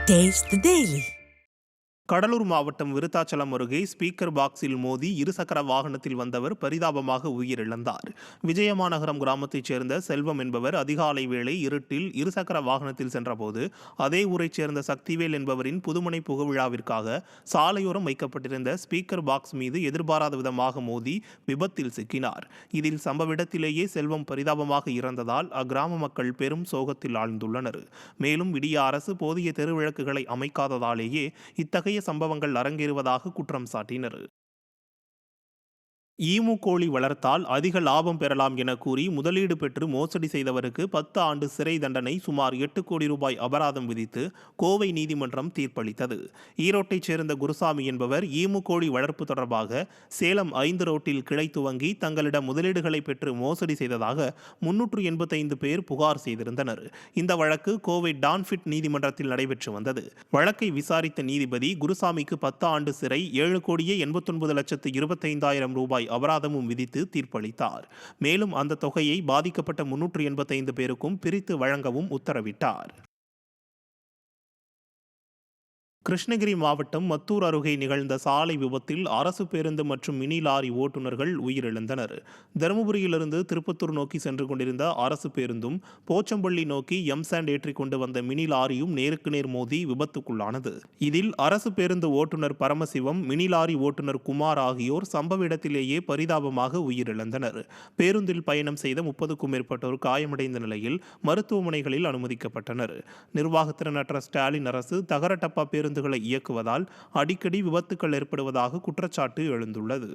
Taste the Daily. Cuddalore மாவட்டம் விருத்தாச்சலம் அருகே speaker பாக்ஸில் மோதி இருசக்கர வாகனத்தில் வந்தவர் பரிதாபமாக உயிரிழந்தார். விஜயமாநகரம் கிராமத்தைச் சேர்ந்த செல்வம் என்பவர் அதிகாலை வேளை இருட்டில் இருசக்கர வாகனத்தில் சென்றபோது அதே ஊரைச் சேர்ந்த சக்திவேல் என்பவரின் புதுமனை புகவிழாவிற்காக சாலையோரம் வைக்கப்பட்டிருந்த ஸ்பீக்கர் பாக்ஸ் மீது எதிர்பாராத விதமாக மோதி விபத்தில் சிக்கினார். இதில் சம்பவ இடத்திலேயே செல்வம் பரிதாபமாக இறந்ததால் அக்கிராம மக்கள் பெரும் சோகத்தில் ஆழ்ந்துள்ளனர். மேலும் விடிய அரசு போதிய தெருவிளக்குகளை அமைக்காததாலேயே இத்தகைய சம்பவங்கள் அரங்கேறுவதாக குற்றம் சாட்டினர். ஈமு கோழி வளர்த்தால் அதிக லாபம் பெறலாம் என கூறி முதலீடு பெற்று மோசடி செய்தவருக்கு 10 ஆண்டு சிறை தண்டனை, சுமார் 8 கோடி ரூபாய் அபராதம் விதித்து கோவை நீதிமன்றம் தீர்ப்பளித்தது. ஈரோட்டைச் சேர்ந்த குருசாமி என்பவர் ஈமு கோழி வளர்ப்பு தொடர்பாக சேலம் 5 ரோட்டில் கிளை துவங்கி தங்களிடம் முதலீடுகளை பெற்று மோசடி செய்ததாக 385 பேர் புகார் செய்திருந்தனர். இந்த வழக்கு கோவை டான்ஃபிட் நீதிமன்றத்தில் நடைபெற்று வந்தது. வழக்கை விசாரித்த நீதிபதி குருசாமிக்கு 10 ஆண்டு சிறை, 7,89,25,000 ரூபாய் அபராதமும் விதித்து தீர்ப்பளித்தார். மேலும் அந்த தொகையை பாதிக்கப்பட்ட 385 பேருக்கும் பிரித்து வழங்கவும் உத்தரவிட்டார். கிருஷ்ணகிரி மாவட்டம் மத்தூர் அருகே நிகழ்ந்த சாலை விபத்தில் அரசு பேருந்து மற்றும் மினி லாரி ஓட்டுநர்கள் உயிரிழந்தனர். தருமபுரியிலிருந்து திருப்பத்தூர் நோக்கி சென்று கொண்டிருந்த அரசு பேருந்தும் போச்சம்பள்ளி நோக்கி எம்சாண்ட் ஏற்றிக் கொண்டு வந்த மினி லாரியும் நேருக்கு நேர் மோதி விபத்துக்குள்ளானது. இதில் அரசு பேருந்து ஓட்டுநர் பரமசிவம், மினி லாரி ஓட்டுநர் குமார் ஆகியோர் சம்பவ இடத்திலேயே பரிதாபமாக உயிரிழந்தனர். பேருந்தில் பயணம் செய்த 30க்கும் மேற்பட்டோர் காயமடைந்த நிலையில் மருத்துவமனைகளில் அனுமதிக்கப்பட்டனர். நிர்வாகத்திறனற்ற ஸ்டாலின் அரசு தகர டப்பா பேருந்து இயக்குவதால் அடிக்கடி விபத்துக்கள் ஏற்படுவதாக குற்றச்சாட்டு எழுந்துள்ளது.